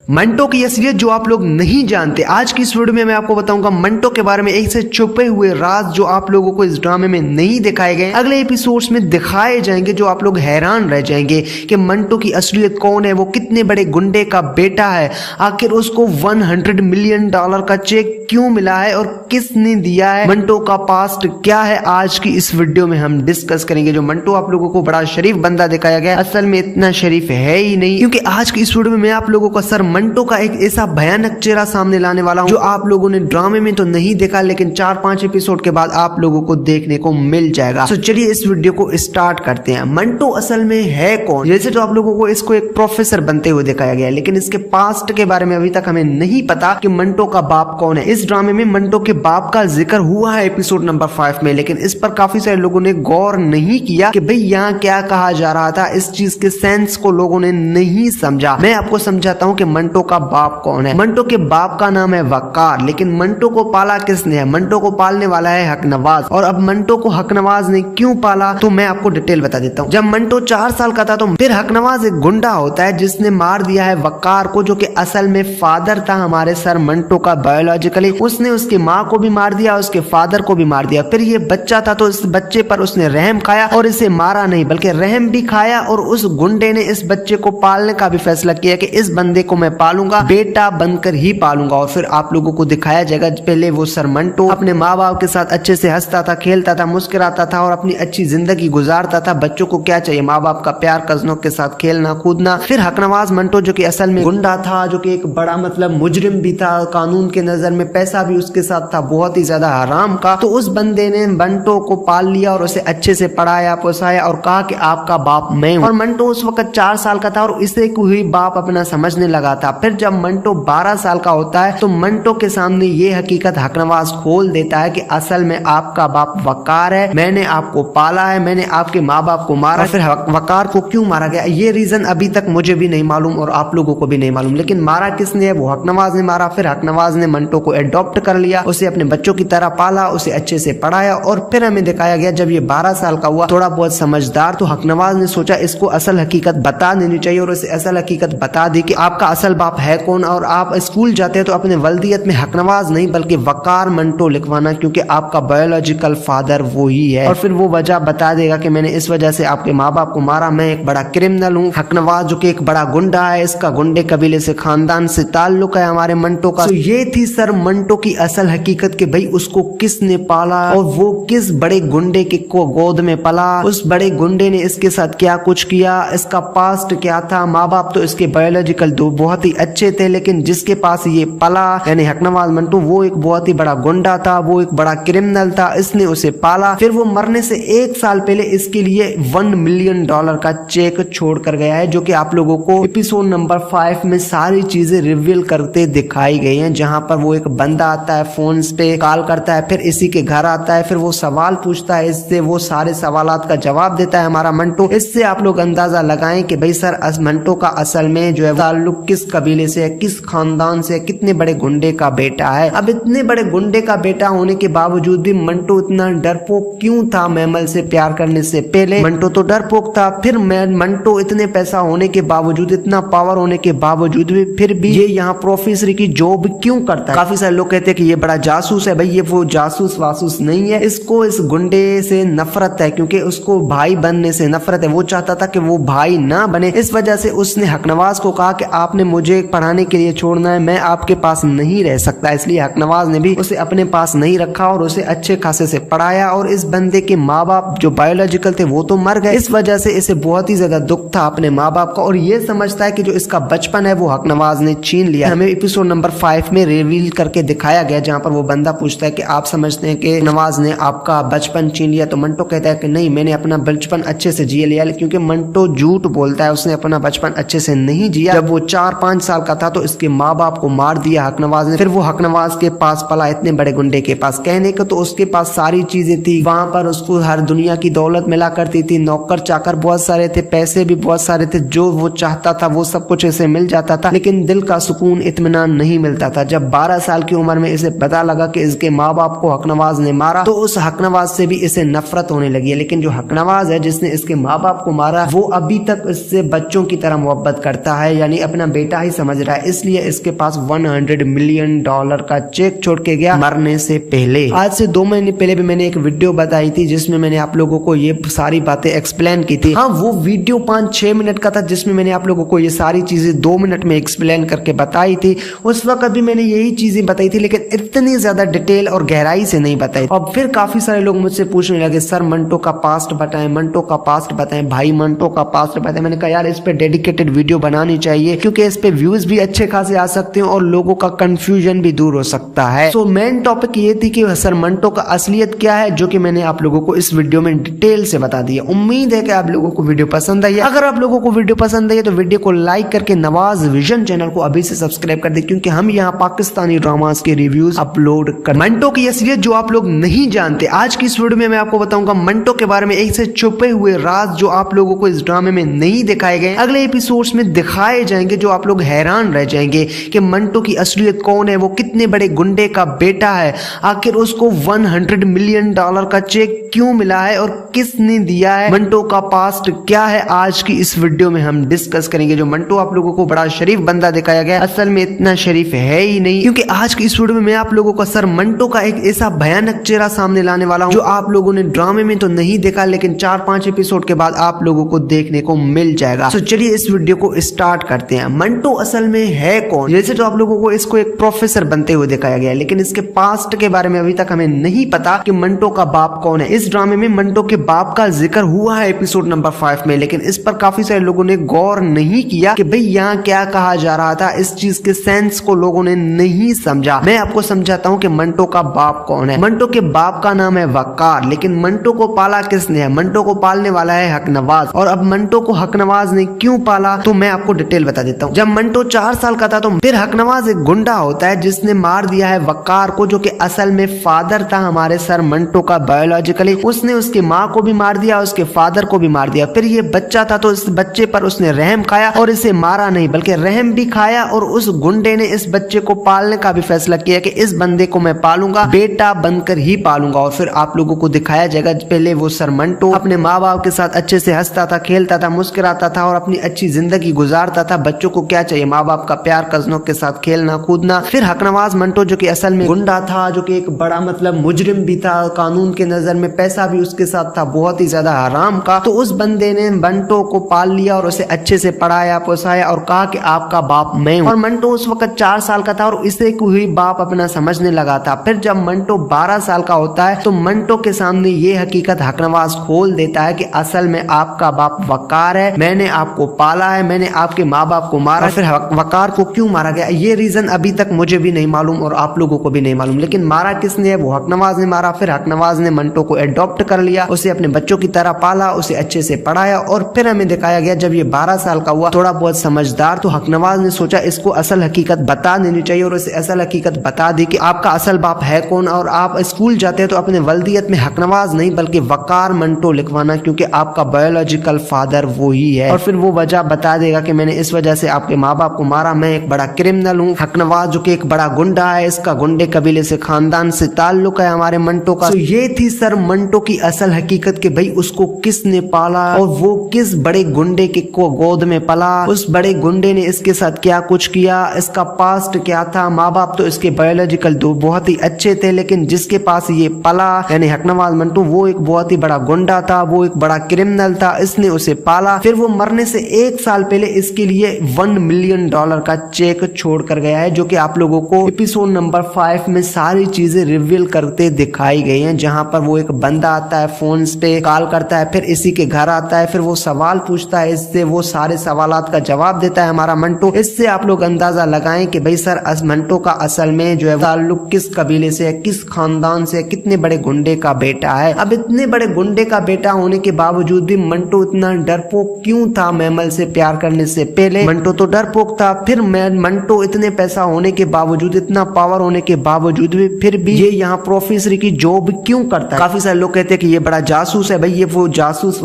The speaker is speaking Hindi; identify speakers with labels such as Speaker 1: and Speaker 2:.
Speaker 1: मंटो की असलियत जो आप लोग नहीं जानते, आज की इस वीडियो में मैं आपको बताऊंगा मंटो के बारे में एक से छुपे हुए राज जो आप लोगों को इस ड्रामे में नहीं दिखाए गए, अगले एपिसोड्स में दिखाए जाएंगे, जो आप लोग हैरान रह जाएंगे कि मंटो की असलियत कौन है, वो कितने बड़े गुंडे का बेटा है, आखिर उसको $100 मिलियन का चेक क्यों मिला है और किसने दिया है, मंटो का पास्ट क्या है, आज की इस वीडियो में हम डिस्कस करेंगे। जो मंटो आप लोगों को बड़ा शरीफ बंदा दिखाया गया, असल में इतना शरीफ है ही नहीं, क्योंकि आज की इस वीडियो में मैं आप लोगों का सर मंटो का एक ऐसा भयानक चेहरा सामने लाने वाला हूं जो आप लोगों ने ड्रामे में तो नहीं देखा, लेकिन 4-5 एपिसोड के बाद आप लोगों को देखने को मिल जाएगा। तो चलिए इस वीडियो को स्टार्ट करते हैं। मंटो असल में है कौन? जैसे तो आप लोगों को इसको एक प्रोफेसर बनते हुए दिखाया गया है, लेकिन इसके पास्ट के बारे में अभी तक हमें नहीं पता कि मंटो का बाप कौन है। इस ड्रामे में मंटो के बाप का जिक्र हुआ है एपिसोड नंबर 5 में, लेकिन इस पर काफी सारे लोगों ने गौर नहीं किया कि भाई यहाँ क्या कहा जा रहा था, इस चीज के सेंस को लोगों ने नहीं समझा। मैं आपको समझाता हूँ कि मंटो का बाप कौन है। मंटो के बाप का नाम है वकार, लेकिन मंटो को पाला किसने है? मंटो को पालने वाला है हकनवाज। और अब मंटो को हकनवाज ने क्यों पाला, तो मैं आपको डिटेल बता देता हूँ। जब मंटो 4 साल का था तो फिर हकनवाज एक गुंडा होता है जिसने मार दिया है वकार को, जो कि असल में फादर था हमारे सर मंटो का बायोलॉजिकली। उसने उसकी माँ को भी मार दिया, उसके फादर को भी मार दिया। फिर ये बच्चा था तो इस बच्चे पर उसने रहम खाया और इसे मारा नहीं बल्कि रहम भी खाया, और उस गुंडे ने इस बच्चे को पालने का भी फैसला किया कि इस बंदे को मैं पालूंगा, बेटा बनकर ही पालूंगा। और फिर आप लोगों को दिखाया जाएगा, पहले वो सर मंटो अपने माँ बाप के साथ अच्छे से हंसता था, खेलता था, मुस्कुराता था और अपनी अच्छी जिंदगी गुजारता था। बच्चों को क्या चाहिए? माँ बाप का प्यार, कजनों के साथ खेलना कूदना। फिर हकनवाज मंटो जो कि असल में गुंडा था, जो कि एक बड़ा मतलब मुजरिम भी था, कानून के नजर में पैसा भी उसके साथ था बहुत ही ज्यादा हराम का, तो उस बंदे ने मंटो को पाल लिया और उसे अच्छे से पढ़ाया पोसाया और कहा कि आपका बाप मैं हूँ। और मंटो उस वक्त 4 साल का था और इसे कोई बाप अपना समझने लगा था। फिर जब मंटो 12 साल का होता है तो मंटो के सामने ये हकीकत हकनवाज खोल देता है कि असल में आपका बाप वकार है, मैंने आपको पाला है, मैंने आपके माँ बाप को मारा। फिर वकार को क्यों मारा गया ये रीजन अभी तक मुझे भी नहीं मालूम और आप लोगों को भी नहीं मालूम, लेकिन मारा किसने है? वो हकनवाज ने मारा। फिर हकनवाज ने मंटो को एडॉप्ट कर लिया, उसे अपने बच्चों की तरह पाला, उसे अच्छे से पढ़ाया। और फिर हमें दिखाया गया जब ये 12 साल का हुआ, थोड़ा बहुत समझदार, तो हकनवाज ने सोचा इसको असल हकीकत बता देनी चाहिए और उसे असल हकीकत बता दी कि आपका असल बाप है कौन। और आप स्कूल जाते हैं तो अपने वल्दियत में हकनवाज नहीं बल्कि वकार मंटो लिखवाना, क्योंकि आपका बायोलॉजिकल फादर वो ही है। और फिर वो वजह बता देगा कि मैंने इस वजह से आपके माँ बाप को मारा, मैं एक बड़ा क्रिमिनल हूँ। हकनवाज जो कि एक बड़ा गुंडा है, इसका गुंडे कबीले से, खानदान से ताल्लुक है हमारे मंटो का। तो ये थी सर मंटो की असल हकीकत कि भाई उसको किसने पाला और वो किस बड़े गुंडे के को गोद में पला, उस बड़े गुंडे ने इसके साथ क्या कुछ किया, इसका पास्ट क्या था। माँ बाप तो इसके बायोलॉजिकल दो बहुत ही अच्छे थे, लेकिन जिसके पास ये पला यानी हकनवाज मंटो, वो एक बहुत ही बड़ा गुंडा था, वो एक बड़ा क्रिमिनल था, इसने उसे पाला। फिर वो मरने से 1 साल पहले इसके लिए $1 मिलियन का चेक छोड़ कर गया है, जो कि आप लोगों को एपिसोड नंबर 5 में सारी चीजें रिवील करते दिखाई गई हैं। जहां पर वो एक बंदा आता है, फोन पे कॉल करता है, फिर इसी के घर आता है, फिर वो सवाल पूछता है इससे, वो सारे सवालात का जवाब देता है हमारा मंटो। इससे आप लोग अंदाजा लगाएं कि भाई सर मंटो का असल में जो है ताल्लुक किस कबीले से है, किस खानदान से, कितने बड़े गुंडे का बेटा है। अब इतने बड़े गुंडे का बेटा होने के बावजूद भी मंटो इतना डरपोक क्यों था? मैमल से प्यार करने से पहले मंटो तो डरपोक था, फिर मंटो इतने पैसा होने के बावजूद, इतना पावर होने के बावजूद भी फिर भी ये यहाँ प्रोफेसर की जॉब क्यों करता है? काफी सारे लोग कहते हैं कि ये बड़ा जासूस है। भाई ये वो जासूस वासूस नहीं है, इसको इस गुंडे से नफरत है, क्योंकि उसको भाई बनने से नफरत है। वो चाहता था कि वो भाई ना बने, इस वजह से उसने हकनवाज को कहा कि आपने मुझे पढ़ाने के लिए छोड़ना है, मैं आपके पास नहीं रह सकता। इसलिए हकनवाज ने भी उसे अपने पास नहीं रखा और उसे अच्छे खासे से पढ़ाया। और इस बंदे के माँ बाप जो बायोलॉजिकल थे वो तो मर गए, इस वजह से इसे बहुत ही ज्यादा दुख था अपने माँ बाप का, और ये समझता है कि जो इसका बचपन है वो हकनवाज ने छीन लिया। हमें एपिसोड नंबर 5 में रिवील करके दिखाया गया, जहाँ पर वो बंदा पूछता है कि आप समझते हैं कि नवाज ने आपका बचपन छीन लिया? तो मंटो कहता है कि नहीं, मैंने अपना बचपन अच्छे से जिए लिया, क्योंकि मंटो झूठ बोलता है, उसने अपना बचपन अच्छे से नहीं जिया। जब वो 4-5 साल का था तो इसके माँ बाप को मार दिया हकनवाज ने। फिर वो हकनवाज के पास पला, इतने बड़े गुंडे के पास, कहने को तो उसके पास सारी चीजें थी, वहां पर उसको हर दुनिया की दौलत मिला करती थी, नौकर चाकर बहुत सारे थे, पैसे भी बहुत सारे थे, जो वो चाहता था वो सब कुछ इसे मिल जाता था, लेकिन दिल का सुकून इत्मीनान नहीं मिलता था। जब 12 साल की उम्र में इसे पता लगा कि इसके माँ बाप को हकनवाज ने मारा, तो उस हकनवाज से भी इसे नफरत होने लगी है। लेकिन जो हकनवाज है जिसने इसके माँ बाप को मारा, वो अभी तक इससे बच्चों की तरह मोहब्बत करता है, यानी अपना बेटा बेटा ही समझ रहा है, इसलिए इसके पास $100 मिलियन का चेक छोड़ के गया मरने से पहले। आज से 2 महीने पहले भी मैंने एक वीडियो बताई थी जिसमें मैंने आप लोगों को ये सारी बातें एक्सप्लेन की थी। हाँ, वो वीडियो 5-6 मिनट का था जिसमें मैंने आप लोगों को ये सारी चीजें 2 मिनट में एक्सप्लेन करके बताई थी। उस वक्त भी मैंने यही चीजें बताई थी, लेकिन इतनी ज्यादा डिटेल और गहराई से नहीं बताई। और फिर काफी सारे लोग मुझसे पूछने लगे, सर मंटो का पास्ट बताएं, मंटो का पास्ट बताएं, भाई मंटो का पास्ट बताएं। मैंने कहा यार इस पे डेडिकेटेड वीडियो बनानी चाहिए, क्योंकि इस पे व्यूज भी अच्छे खासे आ सकते हैं और लोगों का कंफ्यूजन भी दूर हो सकता है। सो मेन टॉपिक ये थी कि सर मंटो का असलियत क्या है, जो कि मैंने आप लोगों को इस वीडियो में डिटेल से बता दिया। उम्मीद है कि आप लोगों को वीडियो पसंद आई है। अगर आप लोगों को वीडियो पसंद आई है तो वीडियो को लाइक करके नवाज विजन चैनल को अभी से सब्सक्राइब कर दे, क्योंकि हम यहाँ पाकिस्तानी ड्रामास के रिव्यूज अपलोड कर। मंटो की असलियत जो आप लोग नहीं जानते, आज की इस वीडियो में मैं आपको बताऊंगा मंटो के बारे में, एक से छुपे हुए राज जो आप लोगों को इस ड्रामे में नहीं दिखाए गए, अगले एपिसोड्स में दिखाए जाएंगे, जो आप लोग हैरान रह जाएंगे कि मंटो की असलियत कौन है, वो कितने बड़े गुंडे का बेटा है, आखिर उसको $100 मिलियन का चेक क्यों मिला है और किसने दिया है, मंटो का पास्ट क्या है, आज की इस वीडियो में हम डिस्कस करेंगे। जो मंटो आप लोगों को बड़ा शरीफ बंदा दिखाया गया, असल में इतना शरीफ है ही नहीं, क्योंकि आज की इस वीडियो में मैं आप लोगों को सर मंटो का एक ऐसा भयानक चेहरा सामने लाने वाला हूं जो आप लोगों ने ड्रामे में तो नहीं देखा, लेकिन 4-5 एपिसोड के बाद आप लोगों को देखने को मिल जाएगा। तो चलिए इस वीडियो को स्टार्ट करते हैं। मंटो असल में है कौन? जैसे तो आप लोगों को इसको एक प्रोफेसर बनते हुए दिखाया गया है, लेकिन इसके पास्ट के बारे में अभी तक हमें नहीं पता कि मंटो का बाप कौन है। इस ड्रामे में मंटो के बाप का जिक्र हुआ है एपिसोड नंबर 5 में, लेकिन इस पर काफी सारे लोगों ने गौर नहीं किया कि भाई यहाँ क्या कहा जा रहा था। इस चीज के सेंस को लोगों ने नहीं समझा। मैं आपको समझाता हूँ कि मंटो का बाप कौन है। मंटो के बाप का नाम है वकार, लेकिन मंटो को पाला किसने है? मंटो को पालने वाला है हकनवाज। और अब मंटो को हकनवाज ने क्यों पाला, तो मैं आपको डिटेल बता देता हूँ। जब मंटो 4 साल का था तो फिर हकनवाज एक गुंडा होता है जिसने मार दिया है वकार को, जो कि असल में फादर था हमारे सर मंटो का बायोलॉजिकली। उसने उसकी माँ को भी मार दिया, उसके फादर को भी मार दिया। फिर ये बच्चा था तो इस बच्चे पर उसने रहम खाया और इसे मारा नहीं बल्कि रहम भी खाया, और उस गुंडे ने इस बच्चे को पालने का भी फैसला किया कि इस बंदे को मैं पालूंगा, बेटा बनकर ही पालूंगा। और फिर आप लोगों को दिखाया जाएगा, पहले वो सर मंटो अपने माँ बाप के साथ अच्छे से हंसता था, खेलता था, मुस्कुराता था और अपनी अच्छी जिंदगी गुजारता था। बच्चों को क्या चाहिए? माँ बाप का प्यार, कजनों के साथ खेलना कूदना। फिर हकनवाज मंटो जो कि असल में गुंडा था, जो कि एक बड़ा मतलब मुजरिम भी था, कानून के नजर में पैसा भी उसके साथ था बहुत ही ज्यादा हराम का, तो उस बंदे ने मंटो को पाल लिया और उसे अच्छे से पढ़ाया पोसाया और कहा कि आपका बाप मैं हूँ। और मंटो उस वक्त 4 साल का था और इसे कोई बाप अपना समझने लगा था। फिर जब मंटो 12 साल का होता है तो मंटो के सामने ये हकीकत हकनवाज खोल देता है कि असल में आपका बाप वकार है, मैंने आपको पाला है, मैंने आपके माँ बाप को मारा। फिर वकार को क्यों मारा गया ये रीजन अभी तक मुझे भी नहीं मालूम और आप लोगों को भी नहीं मालूम, लेकिन मारा किसने है? वो हकनवाज ने मारा। फिर हकनवाज ने मंटो को एडॉप्ट कर लिया, उसे अपने बच्चों की तरह पाला, उसे अच्छे से पढ़ाया। और फिर हमें दिखाया गया जब ये 12 साल का हुआ, थोड़ा बहुत समझदार, तो हकनवाज ने सोचा इसको असल हकीकत बता देनी चाहिए और उसे असल हकीकत बता दी कि आपका असल बाप है कौन। और आप स्कूल जाते हैं तो अपने वल्दियत में हकनवाज नहीं बल्कि वकार मंटो लिखवाना, क्योंकि आपका बायोलॉजिकल फादर वो ही है। और फिर वो वजह बता देगा कि मैंने इस वजह से आपके माँ बाप को मारा, मैं एक बड़ा क्रिमिनल हूँ। हकनवाज जो कि एक बड़ा गुंडा है, इसका गुंडे कबीले से खानदान से ताल्लुक है हमारे मंटो का। तो ये थी सर मंटो की असल हकीकत कि भाई उसको किसने पाला और वो किस बड़े गुंडे के को गोद में पला, उस बड़े गुंडे ने इसके साथ क्या कुछ किया, इसका पास्ट क्या था। माँ बाप तो इसके बायोलॉजिकल दो बहुत ही अच्छे थे, लेकिन जिसके पास ये पला यानी हकनवाज मंटो, वो एक बहुत ही बड़ा गुंडा था, वो एक बड़ा क्रिमिनल था, इसने उसे पाला। फिर वो मरने से 1 साल पहले इसके लिए $1 मिलियन का चेक छोड़ कर गया है, जो कि आप लोगों को एपिसोड नंबर 5 में सारी चीजें रिवील करते दिखाई गई हैं। जहां पर वो एक बंदा आता है, फोन पे कॉल करता है, फिर इसी के घर आता है, फिर वो सवाल पूछता है इससे, वो सारे सवालात का जवाब देता है हमारा मंटो। इससे आप लोग अंदाजा लगाएं कि भाई सर मंटो का असल में जो है ताल्लुक किस कबीले से है, किस खानदान से, कितने बड़े गुंडे का बेटा है। अब इतने बड़े गुंडे का बेटा होने के बावजूद भी मंटो इतना डरपोक क्यों था? मैमल से प्यार करने से पहले मंटो तो डरपोक था। फिर मंटो इतने पैसा होने के बावजूद, इतना पावर होने के बावजूद भी फिर भी ये यहाँ प्रोफेसर की जॉब क्यों करता है? काफी सारे लोग कहते हैं कि ये बड़ा जासूस है। भाई ये वो जासूस